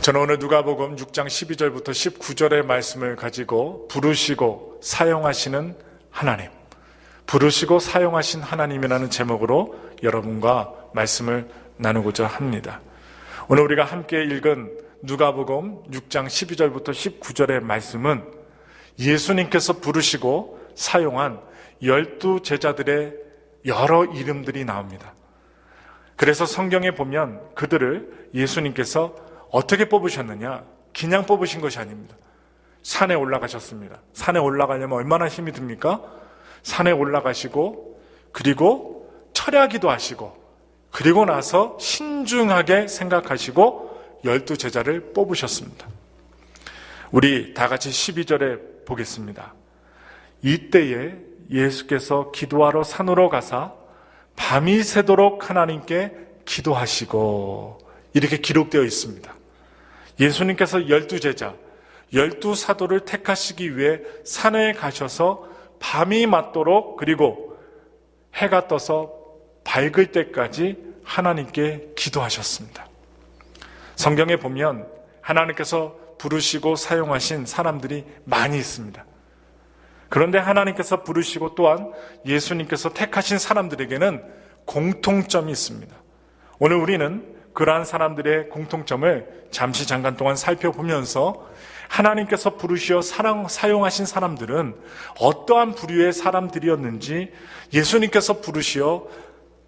저는 오늘 누가복음 6장 12절부터 19절의 말씀을 가지고 부르시고 사용하시는 하나님, 부르시고 사용하신 하나님이라는 제목으로 여러분과 말씀을 나누고자 합니다. 오늘 우리가 함께 읽은 누가복음 6장 12절부터 19절의 말씀은 예수님께서 부르시고 사용한 12제자들의 여러 이름들이 나옵니다. 그래서 성경에 보면 그들을 예수님께서 어떻게 뽑으셨느냐? 그냥 뽑으신 것이 아닙니다. 산에 올라가셨습니다. 산에 올라가려면 얼마나 힘이 듭니까? 산에 올라가시고 그리고 철야기도 하시고 그리고 나서 신중하게 생각하시고 12제자를 뽑으셨습니다. 우리 다 같이 12절에 보겠습니다. 이때에 예수께서 기도하러 산으로 가사 밤이 새도록 하나님께 기도하시고, 이렇게 기록되어 있습니다. 예수님께서 12제자, 12사도를 택하시기 위해 산에 가셔서 밤이 맞도록 그리고 해가 떠서 밝을 때까지 하나님께 기도하셨습니다. 성경에 보면 하나님께서 부르시고 사용하신 사람들이 많이 있습니다. 그런데 하나님께서 부르시고 또한 예수님께서 택하신 사람들에게는 공통점이 있습니다. 오늘 우리는 그러한 사람들의 공통점을 잠깐 동안 살펴보면서 하나님께서 부르시어 사용하신 사람들은 어떠한 부류의 사람들이었는지, 예수님께서 부르시어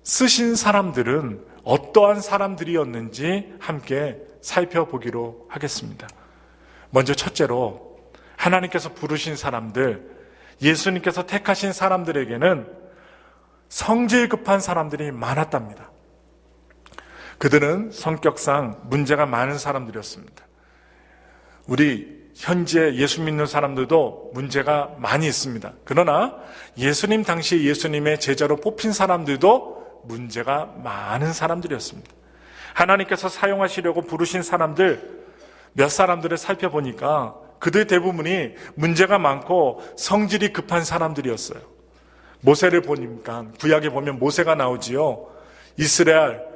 쓰신 사람들은 어떠한 사람들이었는지 함께 살펴보기로 하겠습니다. 먼저 첫째로 하나님께서 부르신 사람들, 예수님께서 택하신 사람들에게는 성질 급한 사람들이 많았답니다. 그들은 성격상 문제가 많은 사람들이었습니다. 우리 현재 예수 믿는 사람들도 문제가 많이 있습니다. 그러나 예수님 당시 예수님의 제자로 뽑힌 사람들도 문제가 많은 사람들이었습니다. 하나님께서 사용하시려고 부르신 사람들, 몇 사람들을 살펴보니까 그들 대부분이 문제가 많고 성질이 급한 사람들이었어요. 모세를 보니까 구약에 보면 모세가 나오지요. 이스라엘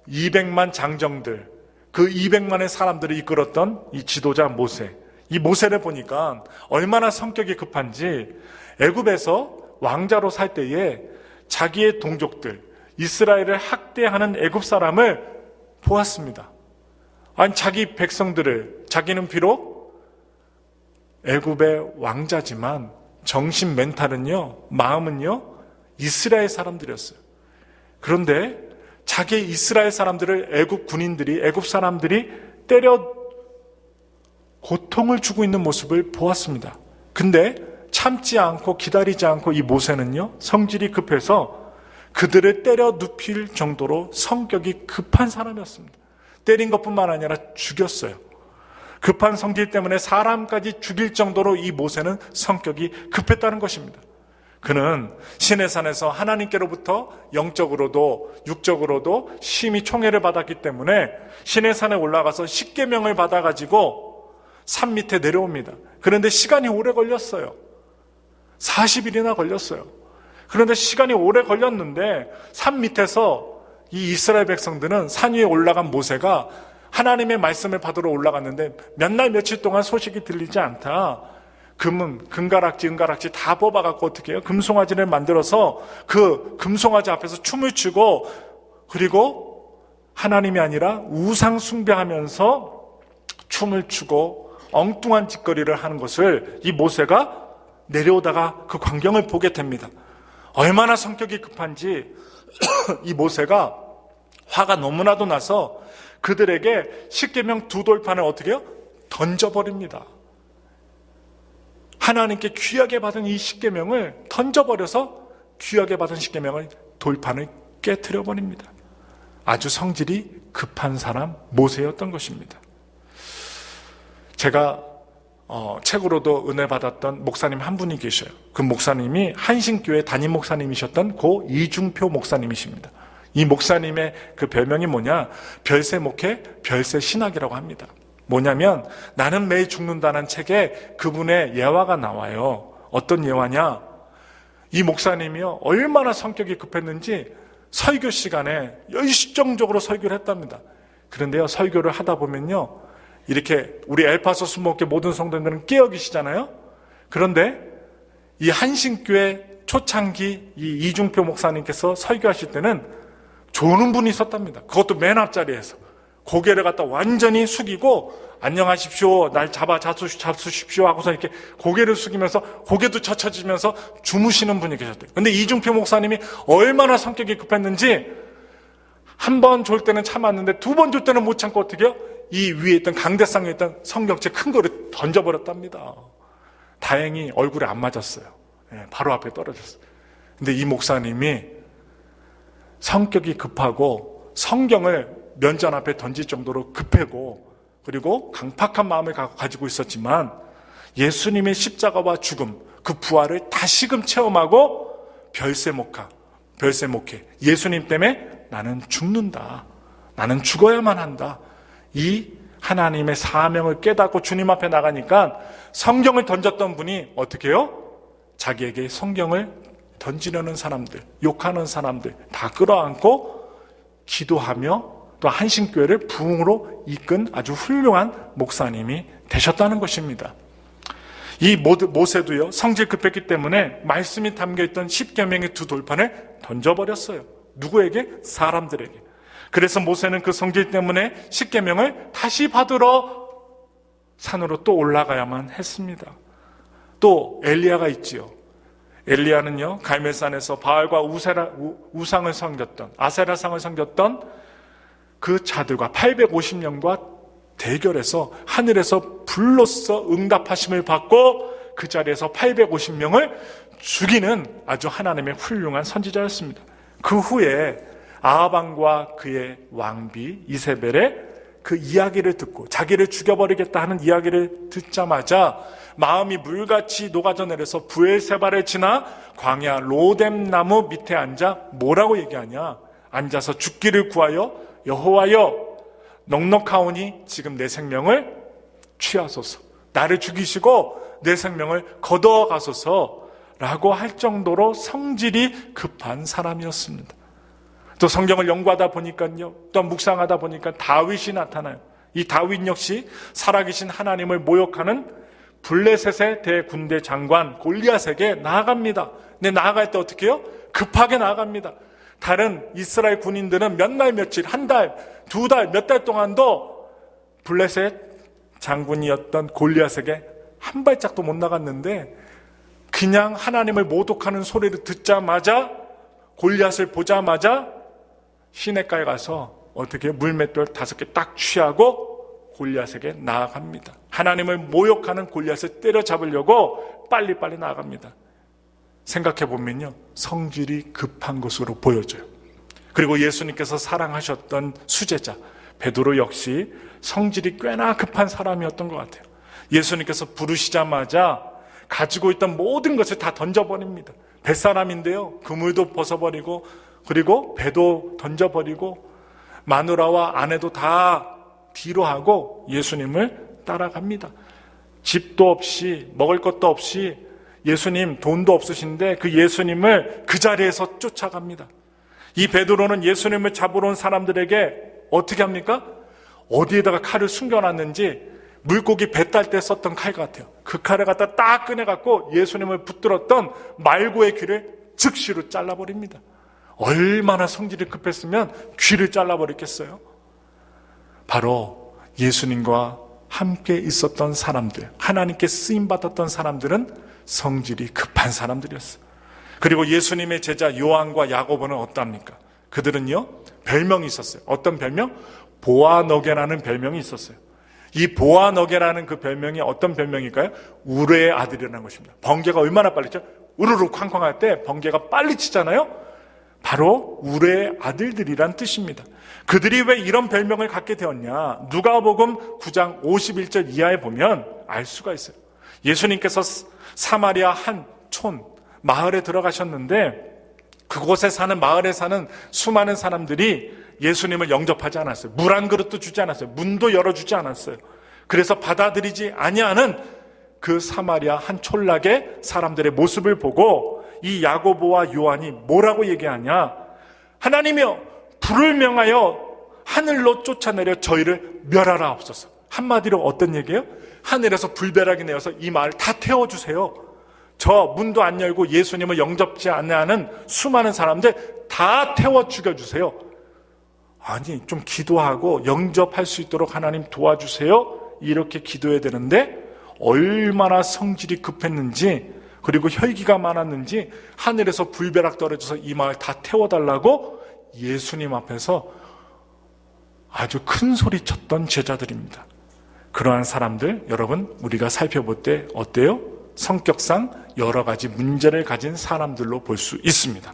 200만 장정들, 그 200만의 사람들을 이끌었던 이 지도자 모세. 이 모세를 보니까 얼마나 성격이 급한지, 애굽에서 왕자로 살 때에 자기의 동족들, 이스라엘을 학대하는 애굽 사람을 보았습니다. 아니, 자기 백성들을, 자기는 비록 애굽의 왕자지만 정신 멘탈은요, 마음은요, 이스라엘 사람들이었어요. 그런데 자기 이스라엘 사람들을 애굽 군인들이, 애굽 사람들이 때려 고통을 주고 있는 모습을 보았습니다. 근데 참지 않고 기다리지 않고 이 모세는요, 성질이 급해서 그들을 때려 눕힐 정도로 성격이 급한 사람이었습니다. 때린 것뿐만 아니라 죽였어요. 급한 성질 때문에 사람까지 죽일 정도로 이 모세는 성격이 급했다는 것입니다. 그는 시내산에서 하나님께로부터 영적으로도 육적으로도 심히 총애를 받았기 때문에 시내산에 올라가서 십계명을 받아가지고 산 밑에 내려옵니다. 그런데 시간이 오래 걸렸어요. 40일이나 걸렸어요. 그런데 시간이 오래 걸렸는데 산 밑에서 이 이스라엘 백성들은 산 위에 올라간 모세가 하나님의 말씀을 받으러 올라갔는데 몇 날 며칠 동안 소식이 들리지 않다. 금가락지, 은가락지 다 뽑아갖고 어떻게 해요? 금송아지를 만들어서 그 금송아지 앞에서 춤을 추고, 그리고 하나님이 아니라 우상 숭배하면서 춤을 추고 엉뚱한 짓거리를 하는 것을 이 모세가 내려오다가 그 광경을 보게 됩니다. 얼마나 성격이 급한지 이 모세가 화가 너무나도 나서 그들에게 십계명 두 돌판을 어떻게 해요? 던져버립니다. 하나님께 귀하게 받은 이 십계명을 던져버려서 귀하게 받은 십계명을 돌판을 깨트려 버립니다. 아주 성질이 급한 사람 모세였던 것입니다. 제가 책으로도 은혜 받았던 목사님 한 분이 계셔요. 그 목사님이 한신교회 담임 목사님이셨던 고 이중표 목사님이십니다. 이 목사님의 그 별명이 뭐냐? 별세 목회, 별세 신학이라고 합니다. 뭐냐면 나는 매일 죽는다는 책에 그분의 예화가 나와요. 어떤 예화냐? 이 목사님이요, 얼마나 성격이 급했는지 설교 시간에 열정적으로 설교를 했답니다. 그런데요, 설교를 하다 보면요, 이렇게 우리 엘파소 순복음교회 모든 성도님들은 깨어 계시잖아요. 그런데 이 한신교회 초창기 이 이중표 목사님께서 설교하실 때는 조는 분이 있었답니다. 그것도 맨 앞자리에서 고개를 갖다 완전히 숙이고 안녕하십시오, 날 잡수십시오 하고서 이렇게 고개를 숙이면서 고개도 젖혀지면서 주무시는 분이 계셨대요. 근데 이중표 목사님이 얼마나 성격이 급했는지 한 번 졸 때는 참았는데 두 번 졸 때는 못 참고 어떻게 해요? 이 위에 있던 강대상에 있던 성경책 큰 거를 던져버렸답니다. 다행히 얼굴에 안 맞았어요. 바로 앞에 떨어졌어요. 근데 이 목사님이 성격이 급하고 성경을 면전 앞에 던질 정도로 급하고 그리고 강팍한 마음을 가지고 있었지만 예수님의 십자가와 죽음, 그 부활을 다시금 체험하고 별세목해. 예수님 때문에 나는 죽는다. 나는 죽어야만 한다. 이 하나님의 사명을 깨닫고 주님 앞에 나가니까 성경을 던졌던 분이 어떻게 해요? 자기에게 성경을 던지려는 사람들, 욕하는 사람들 다 끌어안고 기도하며 또 한신교회를 부흥으로 이끈 아주 훌륭한 목사님이 되셨다는 것입니다. 이 모세도요, 성질 급했기 때문에 말씀이 담겨있던 십계명의 두 돌판을 던져버렸어요. 누구에게? 사람들에게. 그래서 모세는 그 성질 때문에 십계명을 다시 받으러 산으로 또 올라가야만 했습니다. 또 엘리야가 있지요. 엘리야는요, 갈멜산에서 바알과 우상을 섬겼던, 아세라상을 섬겼던 그 자들과 850명과 대결해서 하늘에서 불로써 응답하심을 받고 그 자리에서 850명을 죽이는 아주 하나님의 훌륭한 선지자였습니다. 그 후에 아하방과 그의 왕비 이세벨의 그 이야기를 듣고 자기를 죽여버리겠다 하는 이야기를 듣자마자 마음이 물같이 녹아져 내려서 부엘세바를 지나 광야 로뎀나무 밑에 앉아 뭐라고 얘기하냐? 앉아서 죽기를 구하여 여호와여 넉넉하오니 지금 내 생명을 취하소서, 나를 죽이시고 내 생명을 거두어가소서 라고 할 정도로 성질이 급한 사람이었습니다. 또 성경을 연구하다 보니까요, 또 묵상하다 보니까 다윗이 나타나요. 이 다윗 역시 살아계신 하나님을 모욕하는 블레셋의 대군대 장관 골리앗에게 나아갑니다. 근데 나아갈 때 어떻게 해요? 급하게 나아갑니다. 다른 이스라엘 군인들은 몇 날 며칠, 한 달, 두 달, 몇 달 동안도 블레셋 장군이었던 골리앗에게 한 발짝도 못 나갔는데 그냥 하나님을 모독하는 소리를 듣자마자, 골리앗을 보자마자 시냇가에 가서 어떻게 물맷돌 5개 딱 취하고 골리앗에게 나아갑니다. 하나님을 모욕하는 골리앗을 때려잡으려고 빨리빨리 나아갑니다. 생각해보면요, 성질이 급한 것으로 보여져요. 그리고 예수님께서 사랑하셨던 수제자 베드로 역시 성질이 꽤나 급한 사람이었던 것 같아요. 예수님께서 부르시자마자 가지고 있던 모든 것을 다 던져버립니다. 뱃사람인데요, 그물도 벗어버리고 그리고 배도 던져버리고 마누라와 아내도 다 뒤로 하고 예수님을 따라갑니다. 집도 없이 먹을 것도 없이 예수님 돈도 없으신데 그 예수님을 그 자리에서 쫓아갑니다. 이 베드로는 예수님을 잡으러 온 사람들에게 어떻게 합니까? 어디에다가 칼을 숨겨놨는지 물고기 배 딸 때 썼던 칼 같아요. 그 칼을 갖다 딱 꺼내갖고 예수님을 붙들었던 말고의 귀를 즉시로 잘라버립니다. 얼마나 성질이 급했으면 귀를 잘라버렸겠어요? 바로 예수님과 함께 있었던 사람들, 하나님께 쓰임받았던 사람들은 성질이 급한 사람들이었어요. 그리고 예수님의 제자 요한과 야고보는 어떠합니까? 그들은요, 별명이 있었어요. 어떤 별명? 보아너게라는 별명이 있었어요. 이 보아너게라는 그 별명이 어떤 별명일까요? 우레의 아들이라는 것입니다. 번개가 얼마나 빨리 쳐? 우르르 쾅쾅 할 때 번개가 빨리 치잖아요? 바로 우레의 아들들이란 뜻입니다. 그들이 왜 이런 별명을 갖게 되었냐? 누가복음 9장 51절 이하에 보면 알 수가 있어요. 예수님께서 사마리아 한 촌, 마을에 들어가셨는데 그곳에 사는, 마을에 사는 수많은 사람들이 예수님을 영접하지 않았어요. 물 한 그릇도 주지 않았어요. 문도 열어주지 않았어요. 그래서 받아들이지 아니하는 그 사마리아 한 촌락의 사람들의 모습을 보고 이 야고보와 요한이 뭐라고 얘기하냐? 하나님이여, 불을 명하여 하늘로 쫓아내려 저희를 멸하라 없소서. 한마디로 어떤 얘기예요? 하늘에서 불벼락이 내어서 이 마을 다 태워주세요. 저 문도 안 열고 예수님을 영접지 않는 수많은 사람들 다 태워 죽여주세요. 아니, 좀 기도하고 영접할 수 있도록 하나님 도와주세요. 이렇게 기도해야 되는데 얼마나 성질이 급했는지, 그리고 혈기가 많았는지 하늘에서 불벼락 떨어져서 이 마을 다 태워달라고 예수님 앞에서 아주 큰 소리 쳤던 제자들입니다. 그러한 사람들, 여러분, 우리가 살펴볼 때 어때요? 성격상 여러 가지 문제를 가진 사람들로 볼 수 있습니다.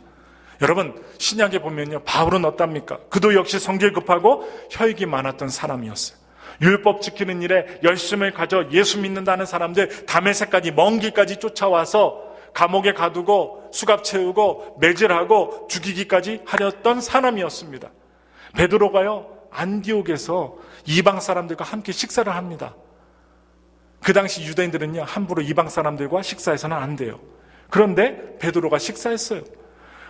여러분, 신약에 보면요, 바울은 어떻습니까? 그도 역시 성질 급하고 혈기 많았던 사람이었어요. 율법 지키는 일에 열심을 가져 예수 믿는다는 사람들 다메섹까지 먼 길까지 쫓아와서 감옥에 가두고 수갑 채우고 매질하고 죽이기까지 하렸던 사람이었습니다. 베드로가요, 안디옥에서 이방 사람들과 함께 식사를 합니다. 그 당시 유대인들은요, 함부로 이방 사람들과 식사해서는 안 돼요. 그런데 베드로가 식사했어요.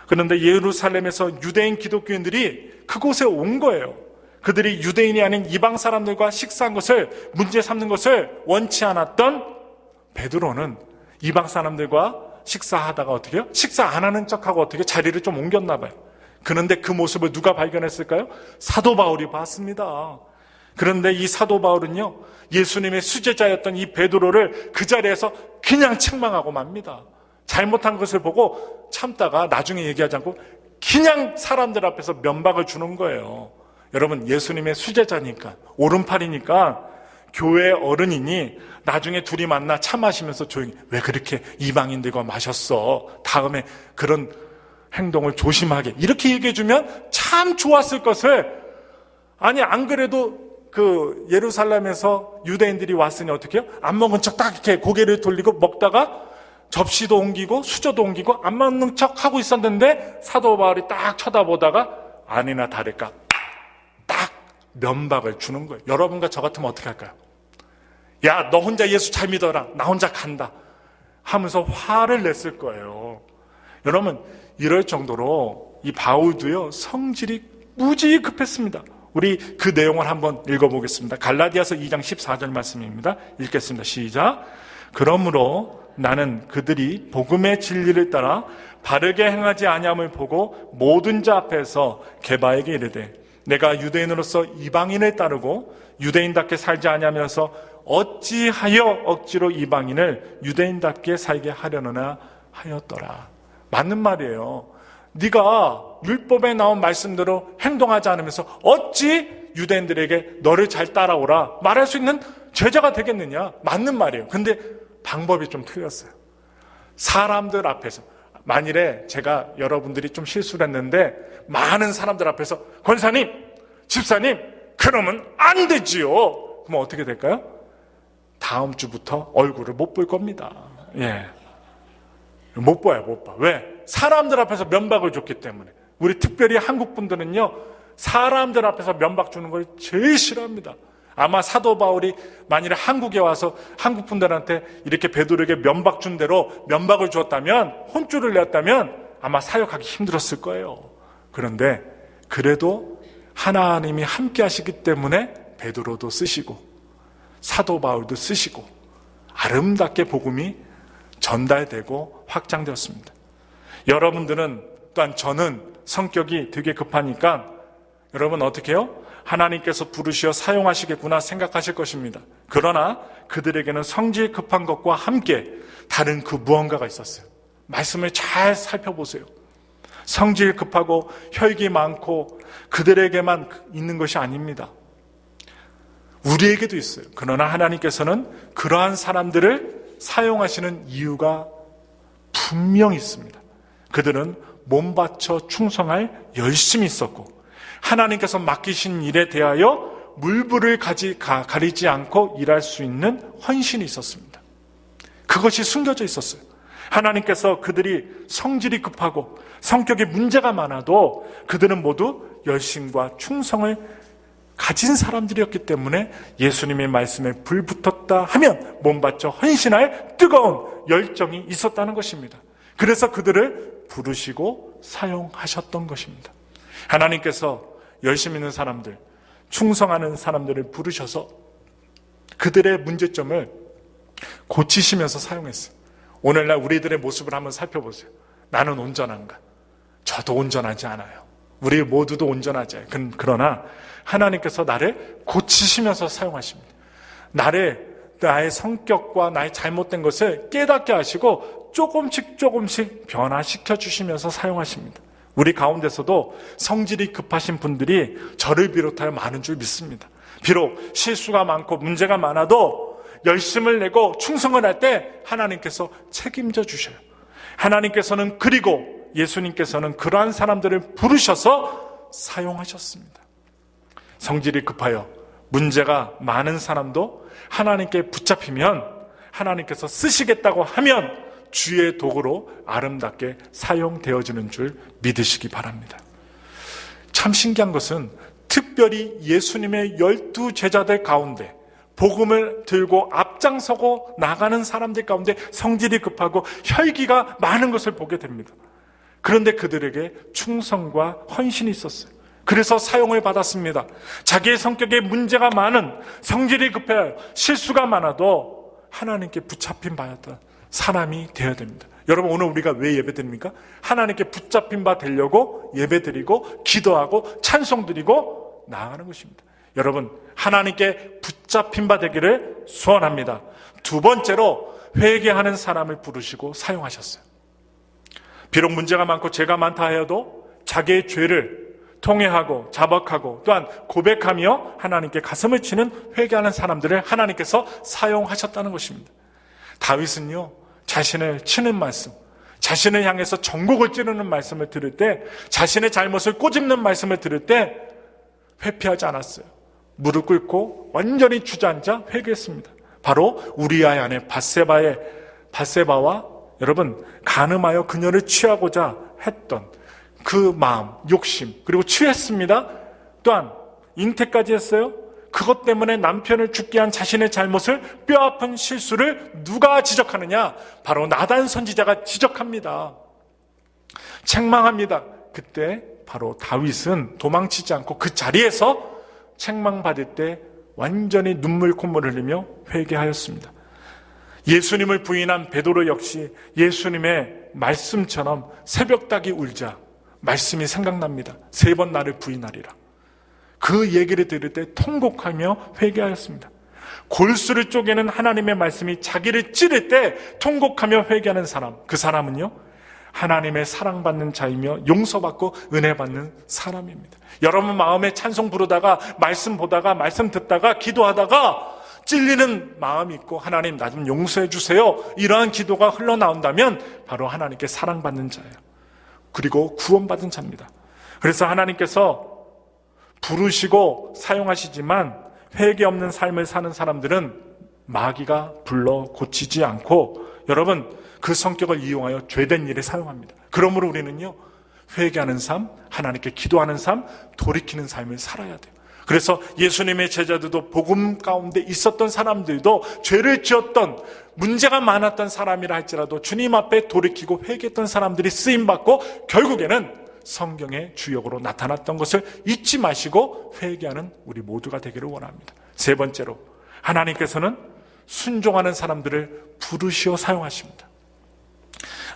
그런데 예루살렘에서 유대인 기독교인들이 그곳에 온 거예요. 그들이 유대인이 아닌 이방 사람들과 식사한 것을 문제 삼는 것을 원치 않았던 베드로는 이방 사람들과 식사하다가 어떻게 해요? 식사 안 하는 척하고 어떻게 자리를 좀 옮겼나 봐요. 그런데 그 모습을 누가 발견했을까요? 사도 바울이 봤습니다. 그런데 이 사도 바울은요, 예수님의 수제자였던 이 베드로를 그 자리에서 그냥 책망하고 맙니다. 잘못한 것을 보고 참다가 나중에 얘기하지 않고 그냥 사람들 앞에서 면박을 주는 거예요. 여러분, 예수님의 수제자니까, 오른팔이니까 교회 어른이니 나중에 둘이 만나 차 마시면서 조용히, 왜 그렇게 이방인들과 마셨어? 다음에 그런 행동을 조심하게, 이렇게 얘기해주면 참 좋았을 것을, 아니 안 그래도 그 예루살렘에서 유대인들이 왔으니 어떻게 해요? 안 먹은 척 딱 이렇게 고개를 돌리고 먹다가 접시도 옮기고 수저도 옮기고 안 먹는 척 하고 있었는데 사도 바울이 딱 쳐다보다가 아니나 다를까 딱 면박을 주는 거예요. 여러분과 저 같으면 어떻게 할까요? 야, 너 혼자 예수 잘 믿어라, 나 혼자 간다 하면서 화를 냈을 거예요. 여러분, 이럴 정도로 이 바울도요, 성질이 무지 급했습니다. 우리 그 내용을 한번 읽어보겠습니다. 갈라디아서 2장 14절 말씀입니다. 읽겠습니다. 시작. 그러므로 나는 그들이 복음의 진리를 따라 바르게 행하지 아니함을 보고 모든 자 앞에서 게바에게 이르되, 내가 유대인으로서 이방인을 따르고 유대인답게 살지 아니하면서 어찌하여 억지로 이방인을 유대인답게 살게 하려느냐 하였더라. 맞는 말이에요. 네가 율법에 나온 말씀대로 행동하지 않으면서 어찌 유대인들에게 너를 잘 따라오라 말할 수 있는 제자가 되겠느냐? 맞는 말이에요. 근데 방법이 좀 틀렸어요. 사람들 앞에서, 만일에 제가 여러분들이 좀 실수를 했는데 많은 사람들 앞에서 권사님, 집사님, 그러면 안 되지요. 그럼 어떻게 될까요? 다음 주부터 얼굴을 못 볼 겁니다. 예, 못 봐요, 못 봐. 왜? 사람들 앞에서 면박을 줬기 때문에. 우리 특별히 한국 분들은요, 사람들 앞에서 면박 주는 걸 제일 싫어합니다. 아마 사도 바울이 만일에 한국에 와서 한국 분들한테 이렇게 베드로에게 면박 준 대로 면박을 주었다면, 혼쭐을 냈다면 아마 사역하기 힘들었을 거예요. 그런데 그래도 하나님이 함께 하시기 때문에 베드로도 쓰시고 사도 바울도 쓰시고 아름답게 복음이 전달되고 확장되었습니다. 여러분들은, 또한 저는 성격이 되게 급하니까 여러분 어떻게 해요? 하나님께서 부르시어 사용하시겠구나 생각하실 것입니다. 그러나 그들에게는 성질 급한 것과 함께 다른 그 무언가가 있었어요. 말씀을 잘 살펴보세요. 성질 급하고 혈기 많고 그들에게만 있는 것이 아닙니다. 우리에게도 있어요. 그러나 하나님께서는 그러한 사람들을 사용하시는 이유가 분명히 있습니다. 그들은 몸바쳐 충성할 열심이 있었고 하나님께서 맡기신 일에 대하여 물불을 가리지 않고 일할 수 있는 헌신이 있었습니다. 그것이 숨겨져 있었어요. 하나님께서 그들이 성질이 급하고 성격에 문제가 많아도 그들은 모두 열심과 충성을 가진 사람들이었기 때문에 예수님의 말씀에 불 붙었다 하면 몸바쳐 헌신할 뜨거운 열정이 있었다는 것입니다. 그래서 그들을 부르시고 사용하셨던 것입니다. 하나님께서 열심 있는 사람들, 충성하는 사람들을 부르셔서 그들의 문제점을 고치시면서 사용했어요. 오늘날 우리들의 모습을 한번 살펴보세요. 나는 온전한가? 저도 온전하지 않아요. 우리 모두도 온전하지 않아요. 그러나 하나님께서 나를 고치시면서 사용하십니다. 나의 성격과 나의 잘못된 것을 깨닫게 하시고 조금씩 변화시켜 주시면서 사용하십니다. 우리 가운데서도 성질이 급하신 분들이 저를 비롯하여 많은 줄 믿습니다. 비록 실수가 많고 문제가 많아도 열심을 내고 충성을 할 때 하나님께서 책임져 주셔요. 하나님께서는, 그리고 예수님께서는 그러한 사람들을 부르셔서 사용하셨습니다. 성질이 급하여 문제가 많은 사람도 하나님께 붙잡히면, 하나님께서 쓰시겠다고 하면 주의 도구로 아름답게 사용되어지는 줄 믿으시기 바랍니다. 참 신기한 것은 특별히 예수님의 12 제자들 가운데 복음을 들고 앞장서고 나가는 사람들 가운데 성질이 급하고 혈기가 많은 것을 보게 됩니다. 그런데 그들에게 충성과 헌신이 있었어요. 그래서 사용을 받았습니다. 자기의 성격에 문제가 많은, 성질이 급해 실수가 많아도 하나님께 붙잡힌 바였던 사람이 되어야 됩니다. 여러분, 오늘 우리가 왜 예배드립니까? 하나님께 붙잡힌 바 되려고 예배드리고 기도하고 찬송드리고 나아가는 것입니다. 여러분, 하나님께 붙잡힌 바 되기를 소원합니다. 두 번째로, 회개하는 사람을 부르시고 사용하셨어요. 비록 문제가 많고 죄가 많다 하여도 자기의 죄를 통회하고 자박하고 또한 고백하며 하나님께 가슴을 치는 회개하는 사람들을 하나님께서 사용하셨다는 것입니다. 다윗은요, 자신을 치는 말씀, 자신을 향해서 전곡을 찌르는 말씀을 들을 때, 자신의 잘못을 꼬집는 말씀을 들을 때 회피하지 않았어요. 무릎 꿇고 완전히 주저앉아 회개했습니다. 바로 우리아의 아내 바세바와 여러분, 간음하여 그녀를 취하고자 했던 그 마음, 욕심, 그리고 취했습니다. 또한 잉태까지 했어요. 그것 때문에 남편을 죽게 한 자신의 잘못을, 뼈아픈 실수를 누가 지적하느냐? 바로 나단 선지자가 지적합니다. 책망합니다. 그때 바로 다윗은 도망치지 않고 그 자리에서 책망받을 때 완전히 눈물 콧물 흘리며 회개하였습니다. 예수님을 부인한 베드로 역시 예수님의 말씀처럼 새벽닭이 울자 말씀이 생각납니다. 3번 나를 부인하리라. 그 얘기를 들을 때 통곡하며 회개하였습니다. 골수를 쪼개는 하나님의 말씀이 자기를 찌를 때 통곡하며 회개하는 사람, 그 사람은요, 하나님의 사랑받는 자이며 용서받고 은혜받는 사람입니다. 여러분 마음에 찬송 부르다가, 말씀 보다가, 말씀 듣다가, 기도하다가 찔리는 마음이 있고, 하나님 나 좀 용서해 주세요, 이러한 기도가 흘러나온다면 바로 하나님께 사랑받는 자예요. 그리고 구원받은 자입니다. 그래서 하나님께서 부르시고 사용하시지만 회개 없는 삶을 사는 사람들은 마귀가 불러 고치지 않고, 여러분 그 성격을 이용하여 죄된 일에 사용합니다. 그러므로 우리는요, 회개하는 삶, 하나님께 기도하는 삶, 돌이키는 삶을 살아야 돼요. 그래서 예수님의 제자들도, 복음 가운데 있었던 사람들도, 죄를 지었던, 문제가 많았던 사람이라 할지라도 주님 앞에 돌이키고 회개했던 사람들이 쓰임받고 결국에는 성경의 주역으로 나타났던 것을 잊지 마시고 회개하는 우리 모두가 되기를 원합니다. 세 번째로, 하나님께서는 순종하는 사람들을 부르시어 사용하십니다.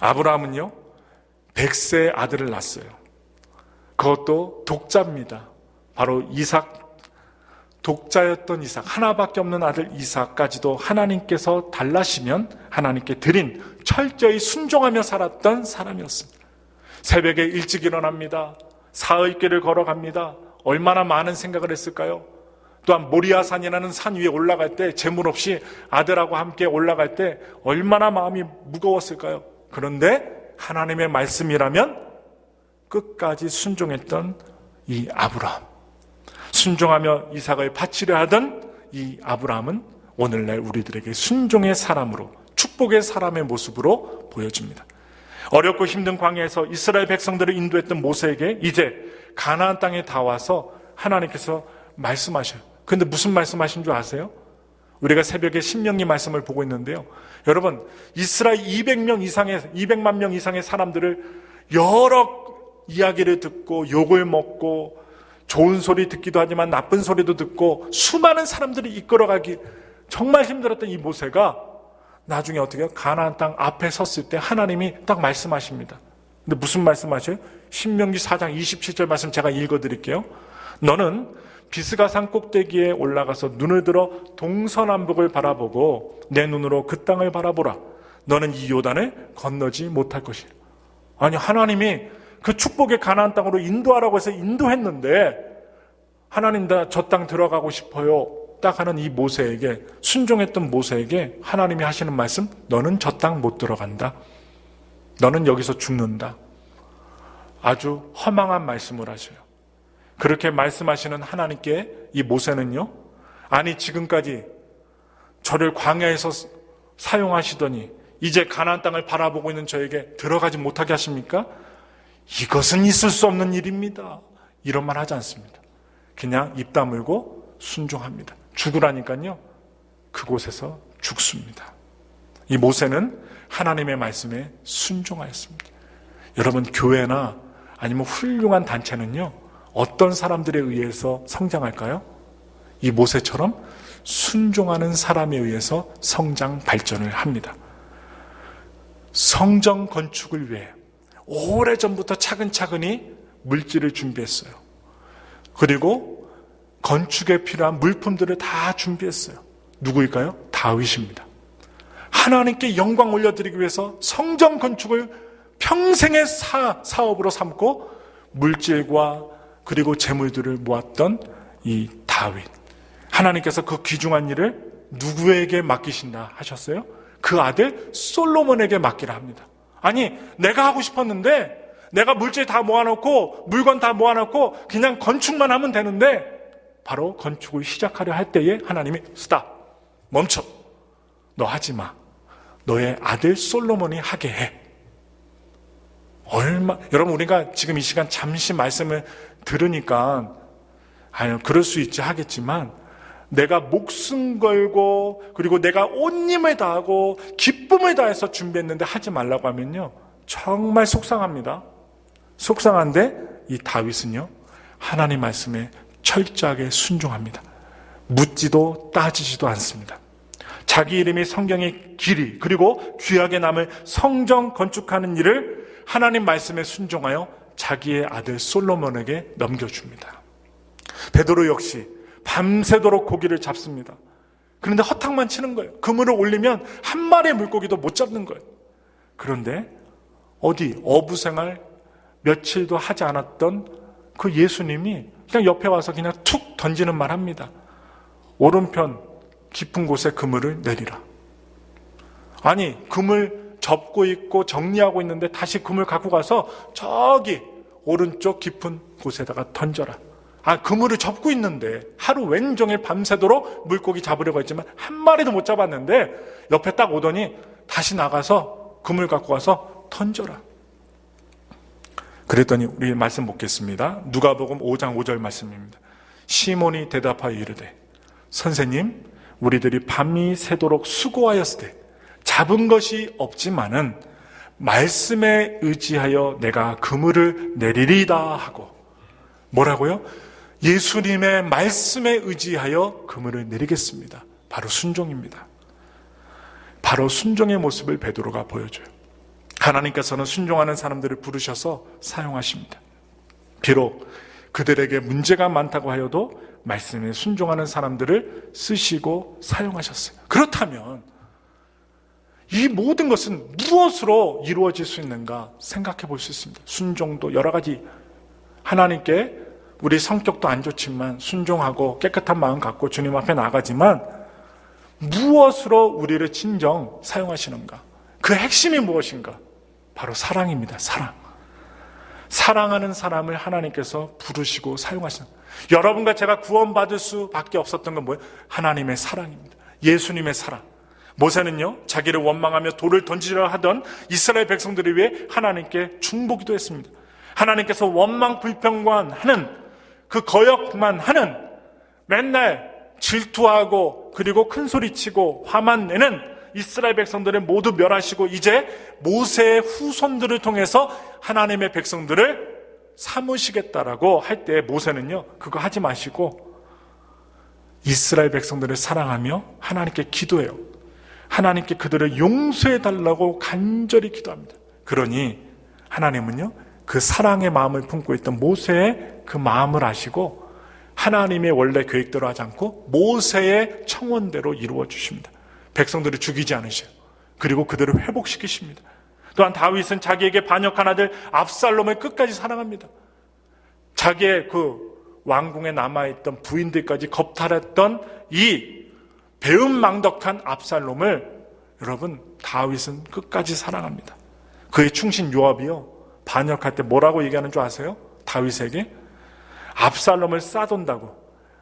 아브라함은요, 100세의 아들을 낳았어요. 그것도 독자입니다. 바로 이삭, 독자였던 이삭, 하나밖에 없는 아들 이삭까지도 하나님께서 달라시면 하나님께 드린, 철저히 순종하며 살았던 사람이었습니다. 새벽에 일찍 일어납니다. 사흘 길을 걸어갑니다. 얼마나 많은 생각을 했을까요? 또한 모리아산이라는 산 위에 올라갈 때, 재물 없이 아들하고 함께 올라갈 때 얼마나 마음이 무거웠을까요? 그런데 하나님의 말씀이라면 끝까지 순종했던 이 아브라함, 순종하며 이삭을 바치려 하던 이 아브라함은 오늘날 우리들에게 순종의 사람으로, 축복의 사람의 모습으로 보여집니다. 어렵고 힘든 광야에서 이스라엘 백성들을 인도했던 모세에게 이제 가나안 땅에 다 와서 하나님께서 말씀하셔요. 그런데 무슨 말씀하신 줄 아세요? 우리가 새벽에 신명기 말씀을 보고 있는데요, 여러분 이스라엘 200만 명 이상의 사람들을 여러 이야기를 듣고 욕을 먹고 좋은 소리 듣기도 하지만 나쁜 소리도 듣고 수많은 사람들이 이끌어가기 정말 힘들었던 이 모세가 나중에 어떻게 해요? 가나안 땅 앞에 섰을 때 하나님이 딱 말씀하십니다. 근데 무슨 말씀하셔요? 신명기 4장 27절 말씀 제가 읽어드릴게요. 너는 비스가산 꼭대기에 올라가서 눈을 들어 동서남북을 바라보고 내 눈으로 그 땅을 바라보라. 너는 이 요단을 건너지 못할 것이라. 아니, 하나님이 그 축복의 가나안 땅으로 인도하라고 해서 인도했는데 하나님 나 저 땅 들어가고 싶어요 딱 하는 이 모세에게, 순종했던 모세에게 하나님이 하시는 말씀, 너는 저 땅 못 들어간다. 너는 여기서 죽는다. 아주 허망한 말씀을 하셔요. 그렇게 말씀하시는 하나님께 이 모세는요, 아니 지금까지 저를 광야에서 사용하시더니 이제 가나안 땅을 바라보고 있는 저에게 들어가지 못하게 하십니까? 이것은 있을 수 없는 일입니다. 이런 말 하지 않습니다. 그냥 입 다물고 순종합니다. 죽으라니까요, 그곳에서 죽습니다. 이 모세는 하나님의 말씀에 순종하였습니다. 여러분, 교회나 아니면 훌륭한 단체는요, 어떤 사람들에 의해서 성장할까요? 이 모세처럼 순종하는 사람에 의해서 성장 발전을 합니다. 성전 건축을 위해 오래전부터 차근차근히 물질을 준비했어요. 그리고 건축에 필요한 물품들을 다 준비했어요. 누구일까요? 다윗입니다. 하나님께 영광 올려드리기 위해서 성전 건축을 평생의 사업으로 삼고 물질과 그리고 재물들을 모았던 이 다윗. 하나님께서 그 귀중한 일을 누구에게 맡기신다 하셨어요? 그 아들 솔로몬에게 맡기라 합니다. 아니, 내가 하고 싶었는데 내가 물질 다 모아놓고 물건 다 모아놓고 그냥 건축만 하면 되는데, 바로 건축을 시작하려 할 때에 하나님이 스탑, 멈춰, 너 하지 마, 너의 아들 솔로몬이 하게 해. 여러분, 우리가 지금 이 시간 잠시 말씀을 들으니까 아유 그럴 수 있지 하겠지만, 내가 목숨 걸고 그리고 내가 온 힘을 다하고 기쁨을 다해서 준비했는데 하지 말라고 하면요, 정말 속상합니다. 속상한데 이 다윗은요, 하나님 말씀에 철저하게 순종합니다. 묻지도 따지지도 않습니다. 자기 이름이 성경의 길이 그리고 귀하게 남을 성전 건축하는 일을 하나님 말씀에 순종하여 자기의 아들 솔로몬에게 넘겨줍니다. 베드로 역시 밤새도록 고기를 잡습니다. 그런데 허탕만 치는 거예요. 그물을 올리면 한 마리의 물고기도 못 잡는 거예요. 그런데 어부생활 며칠도 하지 않았던 그 예수님이 그냥 옆에 와서 그냥 툭 던지는 말 합니다. 오른편 깊은 곳에 그물을 내리라. 아니, 그물 접고 있고 정리하고 있는데 다시 그물 갖고 가서 저기 오른쪽 깊은 곳에다가 던져라. 그물을 접고 있는데 하루 왼종일 밤새도록 물고기 잡으려고 했지만 한 마리도 못 잡았는데 옆에 딱 오더니 다시 나가서 그물 갖고 가서 던져라. 그랬더니 우리 말씀 보겠습니다. 누가복음 5장 5절 말씀입니다. 시몬이 대답하여 이르되, 선생님, 우리들이 밤이 새도록 수고하였으되 잡은 것이 없지만은 말씀에 의지하여 내가 그물을 내리리다 하고. 뭐라고요? 예수님의 말씀에 의지하여 그물을 내리겠습니다. 바로 순종입니다. 바로 순종의 모습을 베드로가 보여줘요. 하나님께서는 순종하는 사람들을 부르셔서 사용하십니다. 비록 그들에게 문제가 많다고 하여도 말씀에 순종하는 사람들을 쓰시고 사용하셨어요. 그렇다면 이 모든 것은 무엇으로 이루어질 수 있는가 생각해 볼 수 있습니다. 순종도 여러 가지, 하나님께 우리 성격도 안 좋지만 순종하고 깨끗한 마음 갖고 주님 앞에 나가지만 무엇으로 우리를 진정 사용하시는가? 그 핵심이 무엇인가? 바로 사랑입니다. 사랑. 사랑하는 사람을 하나님께서 부르시고 사용하시는. 여러분과 제가 구원받을 수밖에 없었던 건 뭐예요? 하나님의 사랑입니다. 예수님의 사랑. 모세는요, 자기를 원망하며 돌을 던지려 하던 이스라엘 백성들을 위해 하나님께 중보기도 했습니다. 하나님께서 원망 불평만 그 거역만 하는, 맨날 질투하고 그리고 큰소리치고 화만 내는 이스라엘 백성들을 모두 멸하시고 이제 모세의 후손들을 통해서 하나님의 백성들을 삼으시겠다라고 할 때 모세는요, 그거 하지 마시고 이스라엘 백성들을 사랑하며 하나님께 기도해요. 하나님께 그들을 용서해 달라고 간절히 기도합니다. 그러니 하나님은요, 그 사랑의 마음을 품고 있던 모세의 그 마음을 아시고 하나님의 원래 계획대로 하지 않고 모세의 청원대로 이루어 주십니다. 백성들을 죽이지 않으셔요. 그리고 그들을 회복시키십니다. 또한 다윗은 자기에게 반역한 아들 압살롬을 끝까지 사랑합니다. 자기의 그 왕궁에 남아있던 부인들까지 겁탈했던 이 배은망덕한 압살롬을 여러분 다윗은 끝까지 사랑합니다. 그의 충신 요압이요, 반역할 때 뭐라고 얘기하는 줄 아세요? 다윗에게 압살롬을 싸돈다고,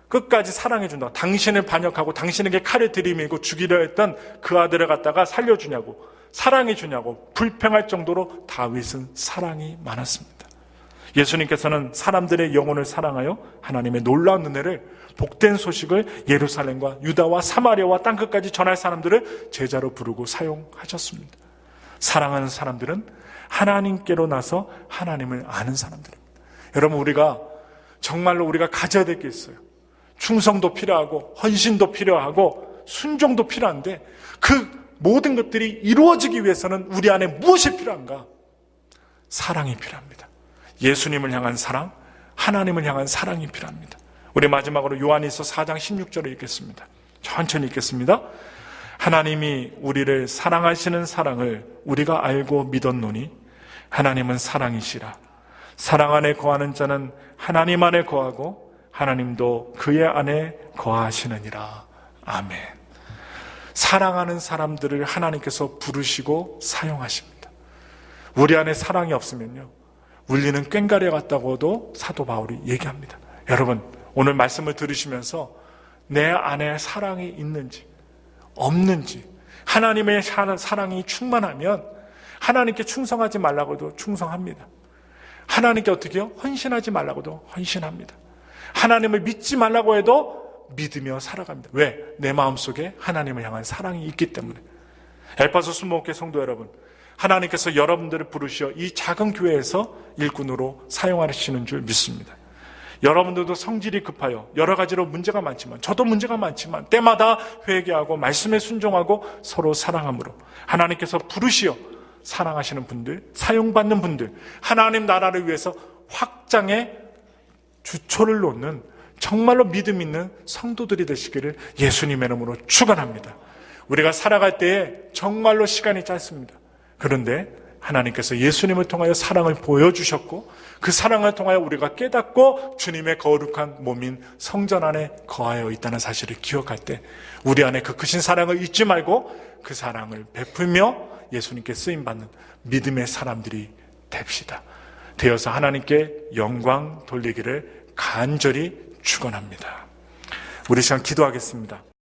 끝까지 사랑해준다고, 당신을 반역하고 당신에게 칼을 들이밀고 죽이려 했던 그 아들을 갖다가 살려주냐고, 사랑해주냐고 불평할 정도로 다윗은 사랑이 많았습니다. 예수님께서는 사람들의 영혼을 사랑하여 하나님의 놀라운 은혜를, 복된 소식을 예루살렘과 유다와 사마리아와 땅끝까지 전할 사람들을 제자로 부르고 사용하셨습니다. 사랑하는 사람들은 하나님께로 나서 하나님을 아는 사람들입니다. 여러분, 우리가 정말로 우리가 가져야 될 게 있어요. 충성도 필요하고 헌신도 필요하고 순종도 필요한데 그 모든 것들이 이루어지기 위해서는 우리 안에 무엇이 필요한가? 사랑이 필요합니다. 예수님을 향한 사랑, 하나님을 향한 사랑이 필요합니다. 우리 마지막으로 요한일서 4장 16절을 읽겠습니다. 천천히 읽겠습니다. 하나님이 우리를 사랑하시는 사랑을 우리가 알고 믿었노니 하나님은 사랑이시라. 사랑 안에 거하는 자는 하나님 안에 거하고 하나님도 그의 안에 거하시느니라. 아멘. 사랑하는 사람들을 하나님께서 부르시고 사용하십니다. 우리 안에 사랑이 없으면요, 울리는 꽹과리 같다고도 사도 바울이 얘기합니다. 여러분, 오늘 말씀을 들으시면서 내 안에 사랑이 있는지 없는지, 하나님의 사랑이 충만하면 하나님께 충성하지 말라고도 충성합니다. 하나님께 어떻게 해요? 헌신하지 말라고도 헌신합니다. 하나님을 믿지 말라고 해도 믿으며 살아갑니다. 왜? 내 마음속에 하나님을 향한 사랑이 있기 때문에. 엘파소 순복음교회 성도 여러분, 하나님께서 여러분들을 부르시어 이 작은 교회에서 일꾼으로 사용하시는 줄 믿습니다. 여러분들도 성질이 급하여 여러 가지로 문제가 많지만, 저도 문제가 많지만 때마다 회개하고 말씀에 순종하고 서로 사랑함으로 하나님께서 부르시어 사랑하시는 분들, 사용받는 분들, 하나님 나라를 위해서 확장의 주초를 놓는 정말로 믿음 있는 성도들이 되시기를 예수님의 이름으로 축원합니다. 우리가 살아갈 때에 정말로 시간이 짧습니다. 그런데 하나님께서 예수님을 통하여 사랑을 보여주셨고 그 사랑을 통하여 우리가 깨닫고 주님의 거룩한 몸인 성전 안에 거하여 있다는 사실을 기억할 때 우리 안에 그 크신 사랑을 잊지 말고 그 사랑을 베풀며 예수님께 쓰임받는 믿음의 사람들이 됩시다. 되어서 하나님께 영광 돌리기를 간절히 축원합니다. 우리 시간 기도하겠습니다.